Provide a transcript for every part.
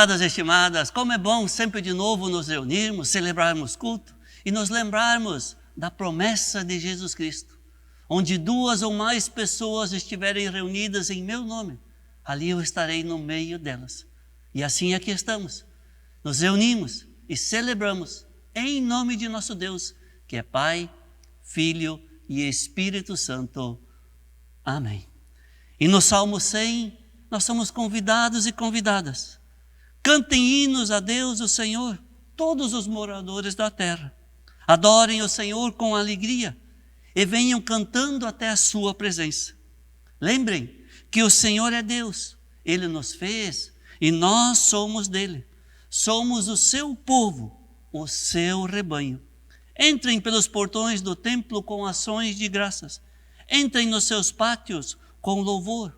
Amadas, estimadas, como é bom sempre de novo nos reunirmos, celebrarmos culto e nos lembrarmos da promessa de Jesus Cristo. Onde 2 ou mais pessoas estiverem reunidas em meu nome, ali eu estarei no meio delas. E assim aqui estamos, nos reunimos e celebramos em nome de nosso Deus, que é Pai, Filho e Espírito Santo. Amém. E no Salmo 100, nós somos convidados e convidadas. Cantem hinos a Deus, o Senhor, todos os moradores da terra. Adorem o Senhor com alegria e venham cantando até a sua presença. Lembrem que o Senhor é Deus, Ele nos fez e nós somos dele. Somos o seu povo, o seu rebanho. Entrem pelos portões do templo com ações de graças. Entrem nos seus pátios com louvor.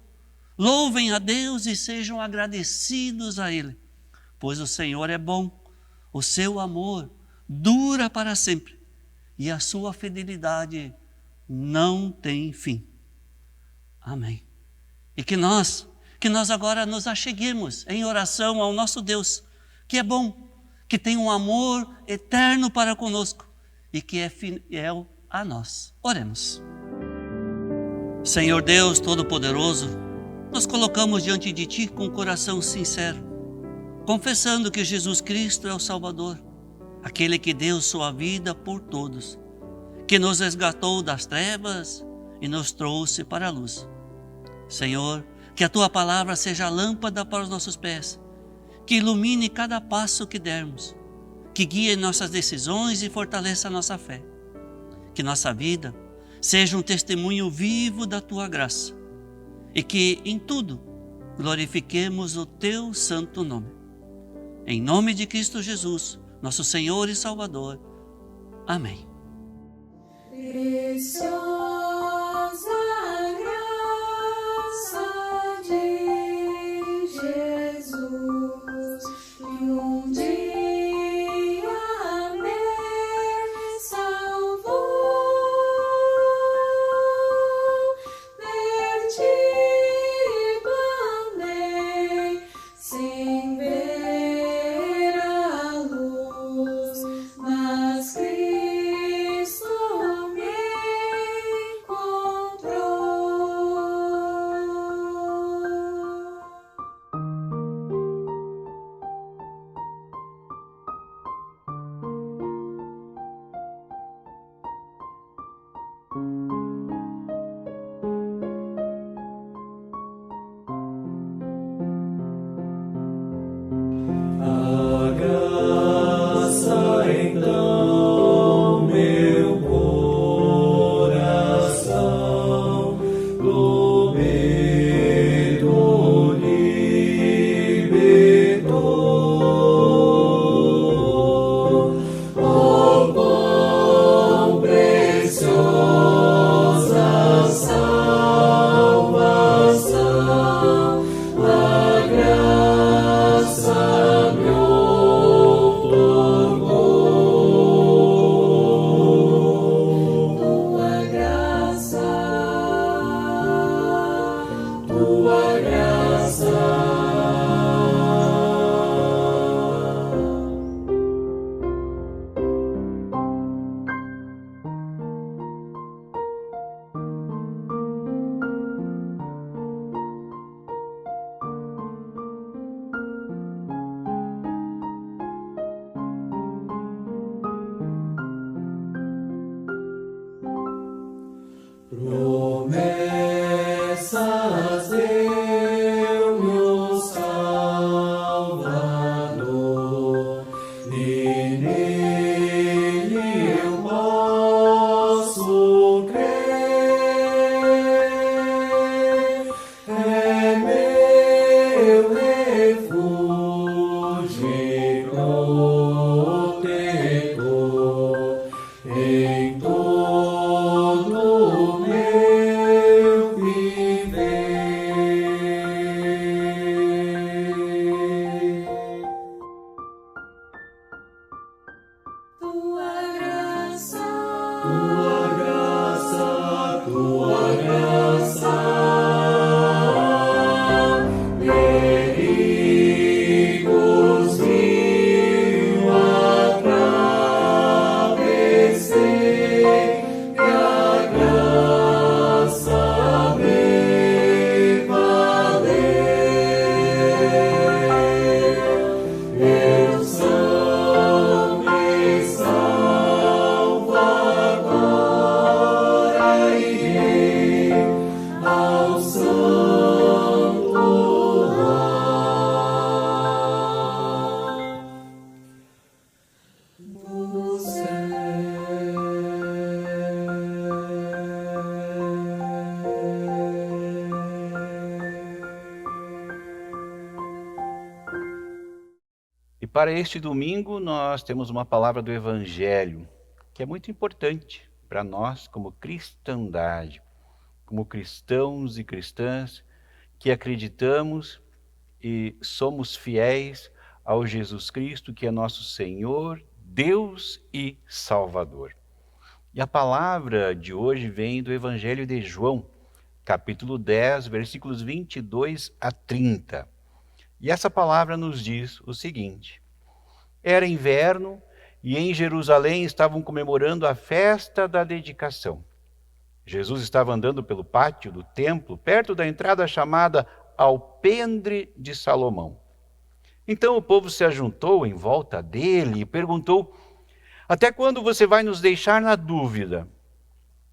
Louvem a Deus e sejam agradecidos a Ele, pois o Senhor é bom, o seu amor dura para sempre e a sua fidelidade não tem fim. Amém. E que nós agora nos acheguemos em oração ao nosso Deus, que é bom, que tem um amor eterno para conosco e que é fiel a nós. Oremos. Senhor Deus Todo-Poderoso, nos colocamos diante de Ti com um coração sincero, confessando que Jesus Cristo é o Salvador, aquele que deu sua vida por todos, que nos resgatou das trevas e nos trouxe para a luz. Senhor, que a Tua palavra seja a lâmpada para os nossos pés, que ilumine cada passo que dermos, que guie nossas decisões e fortaleça a nossa fé. Que nossa vida seja um testemunho vivo da Tua graça e que em tudo glorifiquemos o Teu santo nome. Em nome de Cristo Jesus, nosso Senhor e Salvador. Amém. Preciosa graça de Jesus, que um dia me salvou, perdido andei sem ver a luz, mas Cristo me encontrou. A graça então meu coração do medo libertou. Oh, quão preciosa salvação, a graça me outorgou. Tua graça, Tua graça. Promessas deu meu Salvador, e nele eu posso crer. É meu refúgio e protetor em todo meu viver. Tua graça, Tua graça, Tua graça, perigo para este domingo nós temos uma palavra do Evangelho, que é muito importante para nós como cristandade, como cristãos e cristãs que acreditamos e somos fiéis ao Jesus Cristo, que é nosso Senhor, Deus e Salvador. E a palavra de hoje vem do Evangelho de João, capítulo 10, versículos 22 a 30. E essa palavra nos diz o seguinte: era inverno e em Jerusalém estavam comemorando a festa da dedicação. Jesus estava andando pelo pátio do templo, perto da entrada chamada Alpendre de Salomão. Então o povo se ajuntou em volta dele e perguntou: até quando você vai nos deixar na dúvida?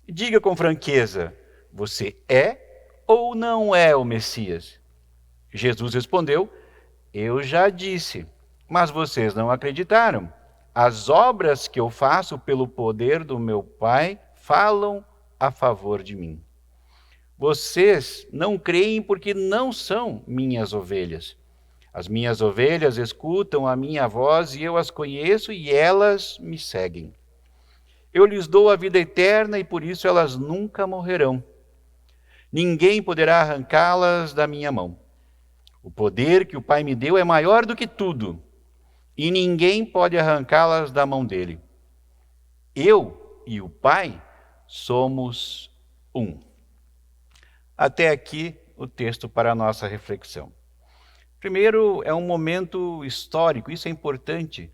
Diga com franqueza, você é ou não é o Messias? Jesus respondeu: eu já disse, mas vocês não acreditaram. As obras que eu faço pelo poder do meu Pai falam a favor de mim. Vocês não creem porque não são minhas ovelhas. As minhas ovelhas escutam a minha voz e eu as conheço e elas me seguem. Eu lhes dou a vida eterna e por isso elas nunca morrerão. Ninguém poderá arrancá-las da minha mão. O poder que o Pai me deu é maior do que tudo e ninguém pode arrancá-las da mão dele. Eu e o Pai somos um. Até aqui o texto para a nossa reflexão. Primeiro, é um momento histórico, isso é importante,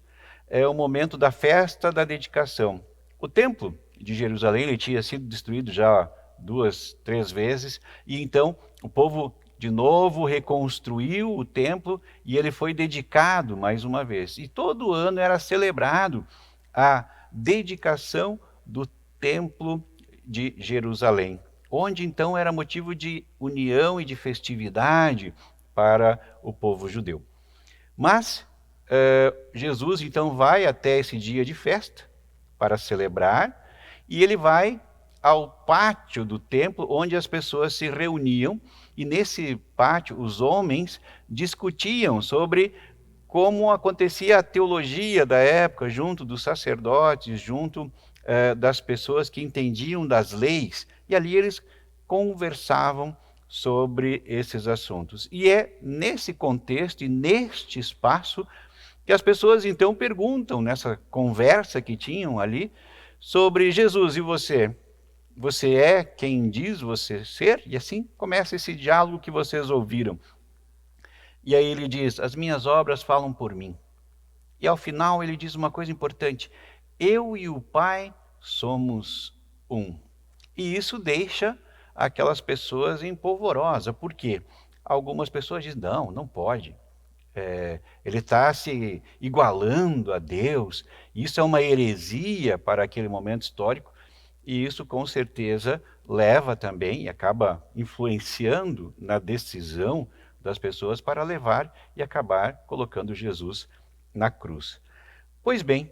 é o momento da festa da dedicação. O templo de Jerusalém ele tinha sido destruído já 2, 3 vezes, e então o povo de novo reconstruiu o templo e ele foi dedicado mais uma vez. E todo ano era celebrado a dedicação do templo de Jerusalém, onde então era motivo de união e de festividade para o povo judeu. Mas Jesus então vai até esse dia de festa para celebrar e ele vai ao pátio do templo onde as pessoas se reuniam e nesse pátio os homens discutiam sobre como acontecia a teologia da época junto dos sacerdotes, junto das pessoas que entendiam das leis e ali eles conversavam sobre esses assuntos. E é nesse contexto e neste espaço que as pessoas então perguntam, nessa conversa que tinham ali, sobre Jesus, e você? Você é quem diz você ser? E assim começa esse diálogo que vocês ouviram. E aí ele diz, as minhas obras falam por mim. E ao final ele diz uma coisa importante, eu e o Pai somos um. E isso deixa aquelas pessoas em polvorosa. Por quê? Algumas pessoas dizem, não pode. Ele está se igualando a Deus. Isso é uma heresia para aquele momento histórico. E isso com certeza leva também e acaba influenciando na decisão das pessoas para levar e acabar colocando Jesus na cruz. Pois bem,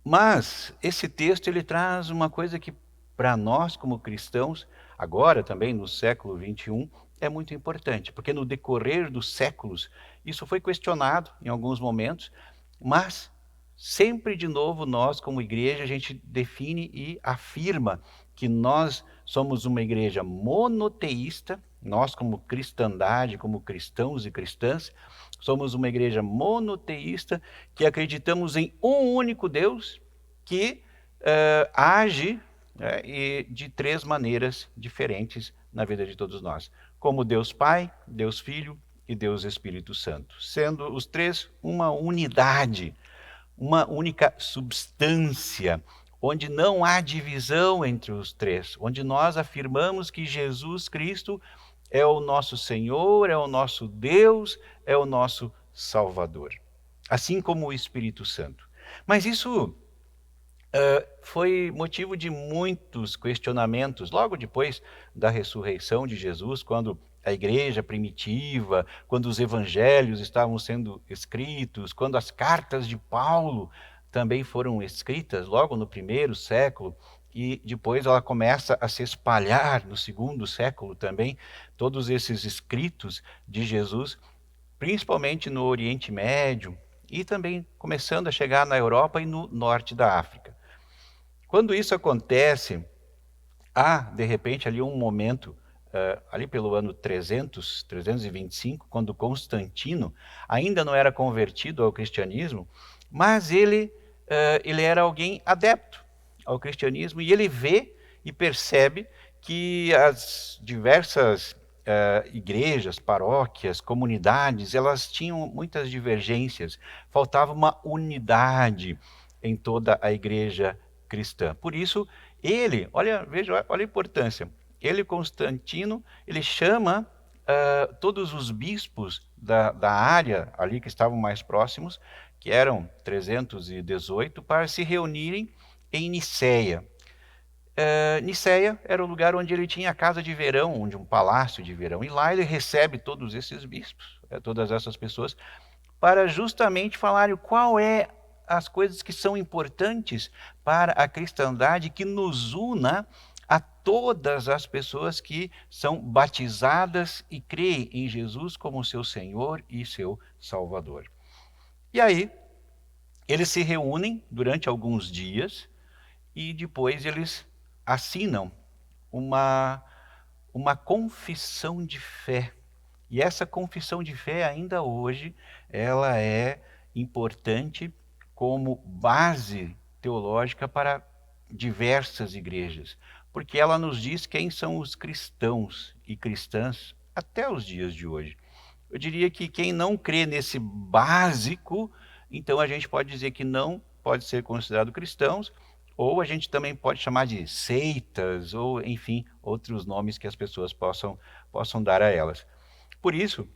mas esse texto ele traz uma coisa que para nós como cristãos, agora também no século 21, é muito importante, porque no decorrer dos séculos, isso foi questionado em alguns momentos, mas sempre de novo nós como igreja, a gente define e afirma que nós somos uma igreja monoteísta, nós como cristandade, como cristãos e cristãs, somos uma igreja monoteísta que acreditamos em um único Deus que age e de 3 maneiras diferentes na vida de todos nós. Como Deus Pai, Deus Filho e Deus Espírito Santo. Sendo os 3 uma unidade, uma única substância, onde não há divisão entre os 3. Onde nós afirmamos que Jesus Cristo é o nosso Senhor, é o nosso Deus, é o nosso Salvador. Assim como o Espírito Santo. Mas isso foi motivo de muitos questionamentos, logo depois da ressurreição de Jesus, quando a igreja primitiva, quando os evangelhos estavam sendo escritos, quando as cartas de Paulo também foram escritas, logo no 1º século, e depois ela começa a se espalhar no 2º século também, todos esses escritos de Jesus, principalmente no Oriente Médio, e também começando a chegar na Europa e no norte da África. Quando isso acontece, há, de repente, ali um momento, ali pelo ano 325, quando Constantino ainda não era convertido ao cristianismo, mas ele era alguém adepto ao cristianismo, e ele vê e percebe que as diversas igrejas, paróquias, comunidades, elas tinham muitas divergências, faltava uma unidade em toda a igreja cristã. Por isso, ele, veja a importância, ele, Constantino, ele chama todos os bispos da área ali que estavam mais próximos, que eram 318, para se reunirem em Niceia. Niceia era o lugar onde ele tinha a casa de verão, onde um palácio de verão, e lá ele recebe todos esses bispos, todas essas pessoas, para justamente falarem qual é as coisas que são importantes para a cristandade, que nos una a todas as pessoas que são batizadas e creem em Jesus como seu Senhor e seu Salvador. E aí, eles se reúnem durante alguns dias e depois eles assinam uma confissão de fé. E essa confissão de fé, ainda hoje, ela é importante como base teológica para diversas igrejas, porque ela nos diz quem são os cristãos e cristãs até os dias de hoje. Eu diria que quem não crê nesse básico, então a gente pode dizer que não pode ser considerado cristãos, ou a gente também pode chamar de seitas, ou enfim, outros nomes que as pessoas possam dar a elas. Por isso,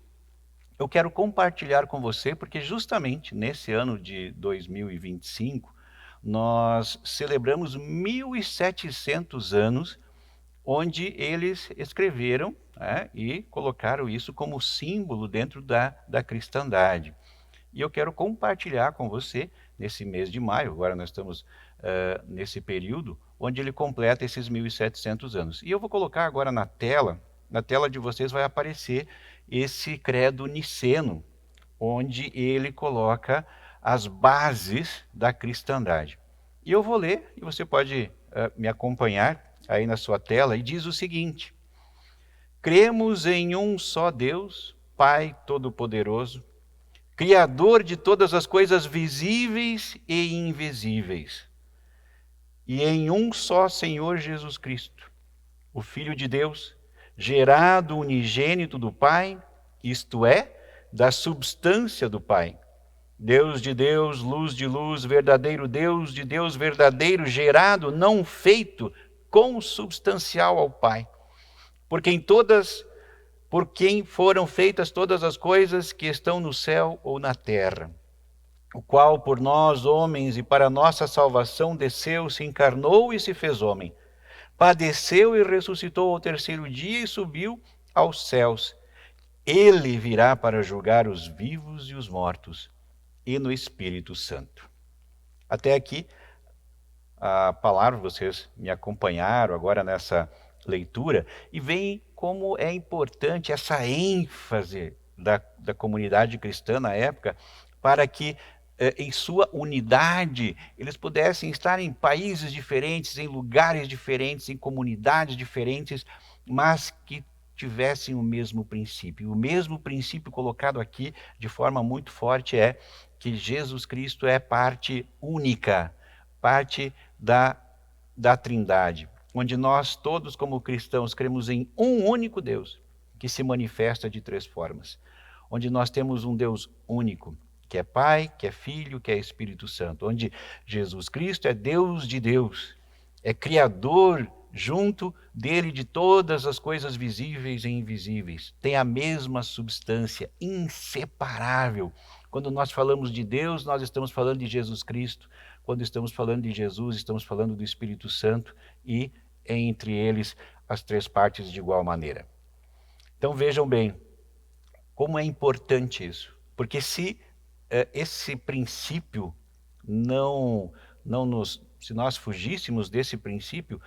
eu quero compartilhar com você, porque justamente nesse ano de 2025, nós celebramos 1.700 anos, onde eles escreveram e colocaram isso como símbolo dentro da cristandade. E eu quero compartilhar com você, nesse mês de maio, agora nós estamos nesse período, onde ele completa esses 1.700 anos. E eu vou colocar agora na tela de vocês vai aparecer esse credo niceno, onde ele coloca as bases da cristandade. E eu vou ler, e você pode me acompanhar aí na sua tela, e diz o seguinte: cremos em um só Deus, Pai Todo-Poderoso, Criador de todas as coisas visíveis e invisíveis, e em um só Senhor Jesus Cristo, o Filho de Deus, gerado unigênito do Pai, isto é, da substância do Pai. Deus de Deus, luz de luz, verdadeiro Deus de Deus, verdadeiro, gerado, não feito, consubstancial ao Pai. Por quem foram feitas todas as coisas que estão no céu ou na terra, o qual por nós, homens, e para nossa salvação desceu, se encarnou e se fez homem. Padeceu e ressuscitou ao terceiro dia e subiu aos céus. Ele virá para julgar os vivos e os mortos, e no Espírito Santo. Até aqui, a palavra, vocês me acompanharam agora nessa leitura, e veem como é importante essa ênfase da comunidade cristã na época, para que em sua unidade, eles pudessem estar em países diferentes, em lugares diferentes, em comunidades diferentes, mas que tivessem o mesmo princípio. O mesmo princípio colocado aqui de forma muito forte é que Jesus Cristo é parte única, parte da Trindade, onde nós todos como cristãos cremos em um único Deus, que se manifesta de três formas, onde nós temos um Deus único, que é Pai, que é Filho, que é Espírito Santo, onde Jesus Cristo é Deus de Deus, é Criador junto dele de todas as coisas visíveis e invisíveis, tem a mesma substância, inseparável. Quando nós falamos de Deus, nós estamos falando de Jesus Cristo. Quando estamos falando de Jesus, estamos falando do Espírito Santo e entre eles as três partes de igual maneira. Então vejam bem como é importante isso, porque se esse princípio se nós fugíssemos desse princípio,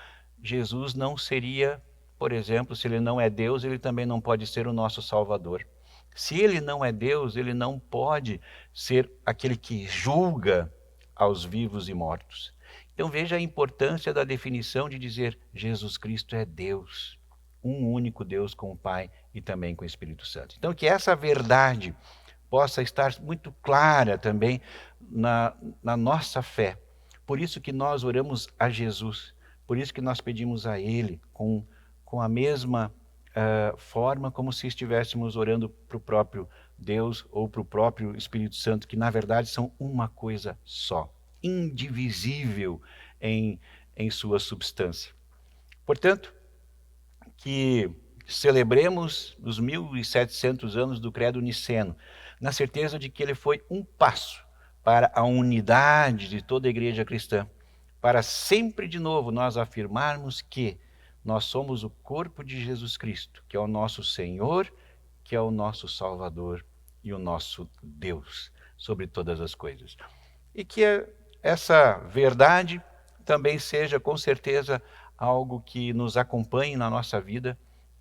Jesus não seria, por exemplo, se ele não é Deus, ele também não pode ser o nosso Salvador. Se ele não é Deus, ele não pode ser aquele que julga aos vivos e mortos. Então veja a importância da definição de dizer Jesus Cristo é Deus, um único Deus com o Pai e também com o Espírito Santo. Então que essa verdade possa estar muito clara também na nossa fé. Por isso que nós oramos a Jesus, por isso que nós pedimos a Ele com a mesma forma como se estivéssemos orando para o próprio Deus ou para o próprio Espírito Santo, que na verdade são uma coisa só, indivisível em sua substância. Portanto, que celebremos os 1700 anos do Credo Niceno, na certeza de que ele foi um passo para a unidade de toda a igreja cristã, para sempre de novo nós afirmarmos que nós somos o corpo de Jesus Cristo, que é o nosso Senhor, que é o nosso Salvador e o nosso Deus sobre todas as coisas. E que essa verdade também seja, com certeza, algo que nos acompanhe na nossa vida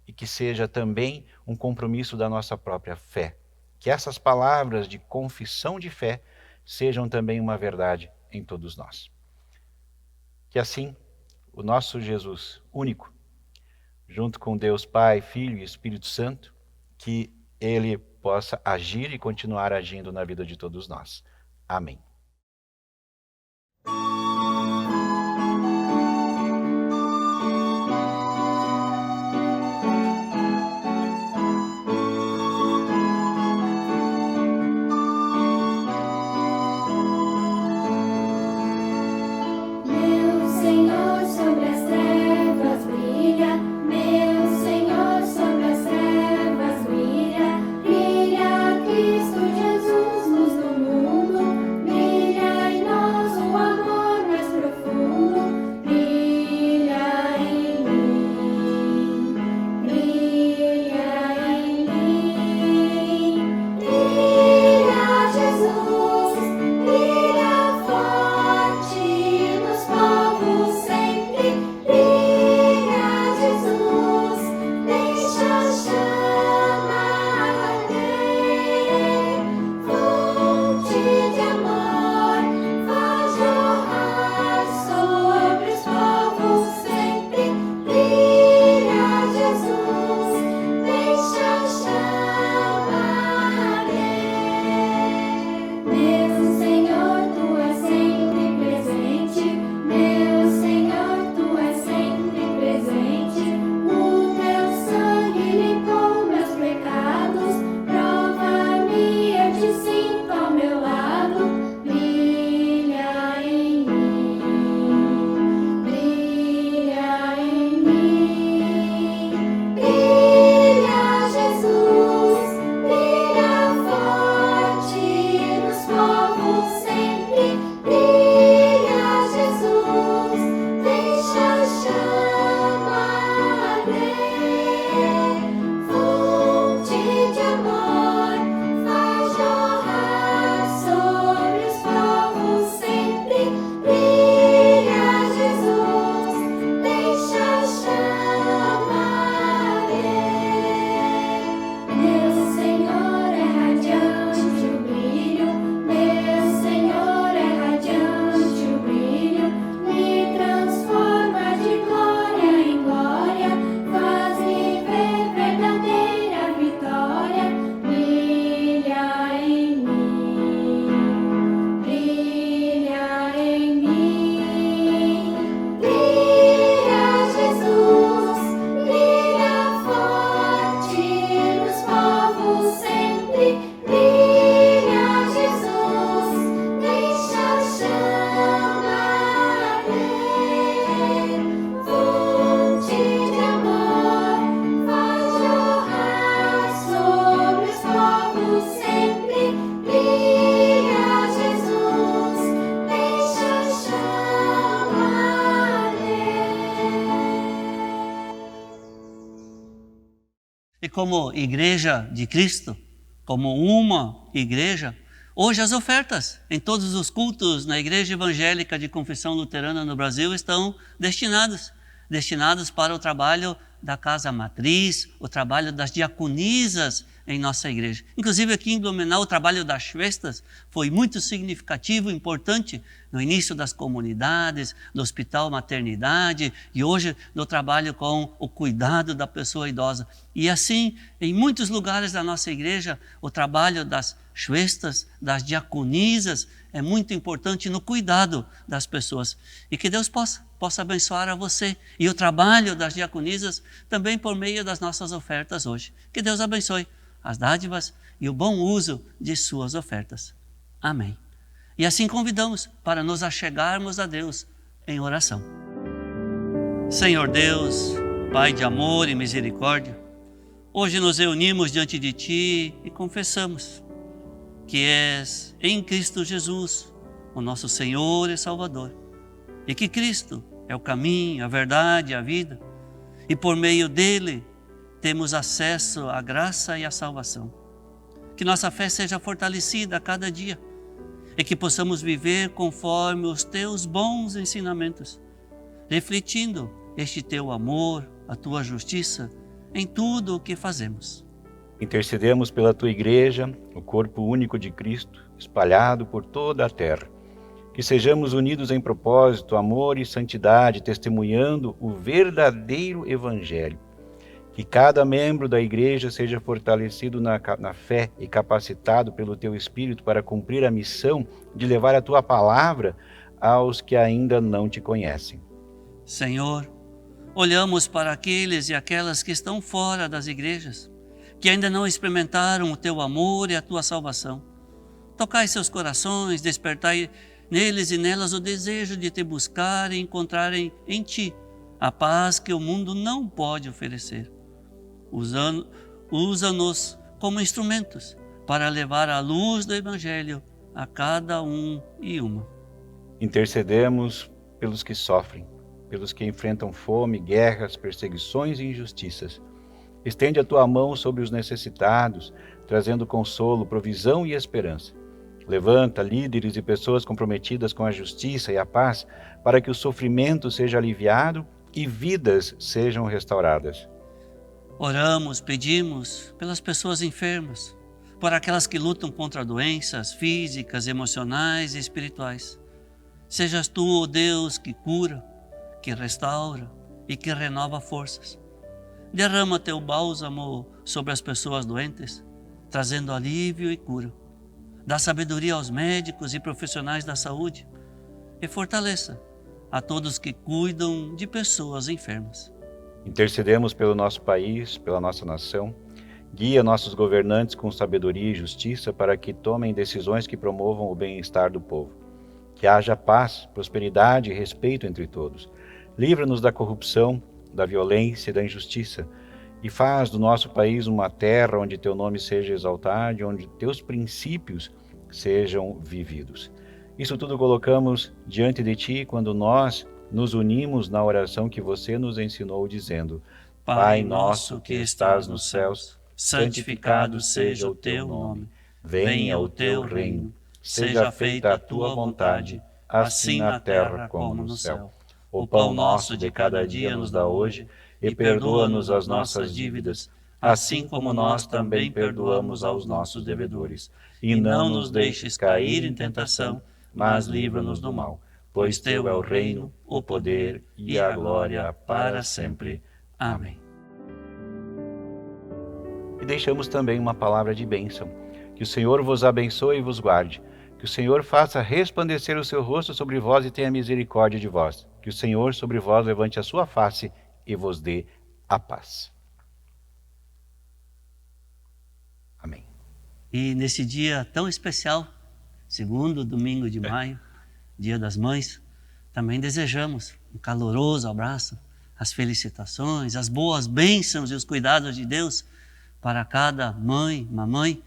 e que seja também um compromisso da nossa própria fé. Que essas palavras de confissão de fé sejam também uma verdade em todos nós. Que assim, o nosso Jesus único, junto com Deus Pai, Filho e Espírito Santo, que Ele possa agir e continuar agindo na vida de todos nós. Amém. Cristo Jesus, luz do mundo, brilha em nós o amor. E como igreja de Cristo, como uma igreja, hoje as ofertas em todos os cultos na Igreja Evangélica de Confissão Luterana no Brasil estão destinadas para o trabalho da Casa Matriz, o trabalho das diaconisas em nossa igreja. Inclusive aqui em Blumenau, o trabalho das festas foi muito significativo, importante no início das comunidades, no hospital maternidade e hoje no trabalho com o cuidado da pessoa idosa. E assim, em muitos lugares da nossa igreja, o trabalho das festas, das diaconisas, é muito importante no cuidado das pessoas. E que Deus possa abençoar a você e o trabalho das diaconisas também por meio das nossas ofertas hoje. Que Deus abençoe as dádivas e o bom uso de suas ofertas. Amém. E assim convidamos para nos achegarmos a Deus em oração. Senhor Deus, Pai de amor e misericórdia, hoje nos reunimos diante de Ti e confessamos que és em Cristo Jesus, o nosso Senhor e Salvador, e que Cristo é o caminho, a verdade e a vida, e por meio dele temos acesso à graça e à salvação. Que nossa fé seja fortalecida a cada dia e que possamos viver conforme os teus bons ensinamentos, refletindo este teu amor, a tua justiça em tudo o que fazemos. Intercedemos pela tua igreja, o corpo único de Cristo, espalhado por toda a terra. Que sejamos unidos em propósito, amor e santidade, testemunhando o verdadeiro Evangelho. Que cada membro da igreja seja fortalecido na fé e capacitado pelo teu Espírito para cumprir a missão de levar a tua palavra aos que ainda não te conhecem. Senhor, olhamos para aqueles e aquelas que estão fora das igrejas, que ainda não experimentaram o teu amor e a tua salvação. Tocai seus corações, despertai neles e nelas o desejo de te buscar e encontrarem em ti a paz que o mundo não pode oferecer. Usa-nos como instrumentos para levar a luz do Evangelho a cada um e uma. Intercedemos pelos que sofrem, pelos que enfrentam fome, guerras, perseguições e injustiças. Estende a tua mão sobre os necessitados, trazendo consolo, provisão e esperança. Levanta líderes e pessoas comprometidas com a justiça e a paz, para que o sofrimento seja aliviado e vidas sejam restauradas. Oramos, pedimos pelas pessoas enfermas, por aquelas que lutam contra doenças físicas, emocionais e espirituais. Sejas tu, ó Deus, que cura, que restaura e que renova forças. Derrama teu bálsamo sobre as pessoas doentes, trazendo alívio e cura. Dá sabedoria aos médicos e profissionais da saúde e fortaleça a todos que cuidam de pessoas enfermas. Intercedemos pelo nosso país, pela nossa nação. Guia nossos governantes com sabedoria e justiça para que tomem decisões que promovam o bem-estar do povo. Que haja paz, prosperidade e respeito entre todos. Livra-nos da corrupção, da violência e da injustiça, e faz do nosso país uma terra onde teu nome seja exaltado e onde teus princípios sejam vividos. Isso tudo colocamos diante de ti quando nós nos unimos na oração que você nos ensinou, dizendo: Pai nosso que estás nos céus, santificado seja o teu nome. Venha o teu reino. Seja feita a tua vontade, assim na terra como no céu. O pão nosso de cada dia nos dá hoje, e perdoa-nos as nossas dívidas, assim como nós também perdoamos aos nossos devedores. E não nos deixes cair em tentação, mas livra-nos do mal. Pois teu é o reino, o poder e a glória para sempre. Amém. E deixamos também uma palavra de bênção. Que o Senhor vos abençoe e vos guarde. Que o Senhor faça resplandecer o seu rosto sobre vós e tenha misericórdia de vós. Que o Senhor sobre vós levante a sua face e vos dê a paz. Amém. E nesse dia tão especial, segundo domingo de maio, Dia das Mães, também desejamos um caloroso abraço, as felicitações, as boas bênçãos e os cuidados de Deus para cada mãe, mamãe.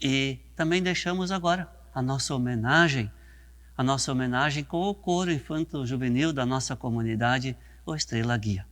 E também deixamos agora a nossa homenagem com o coro infanto-juvenil da nossa comunidade, o Estrela Guia.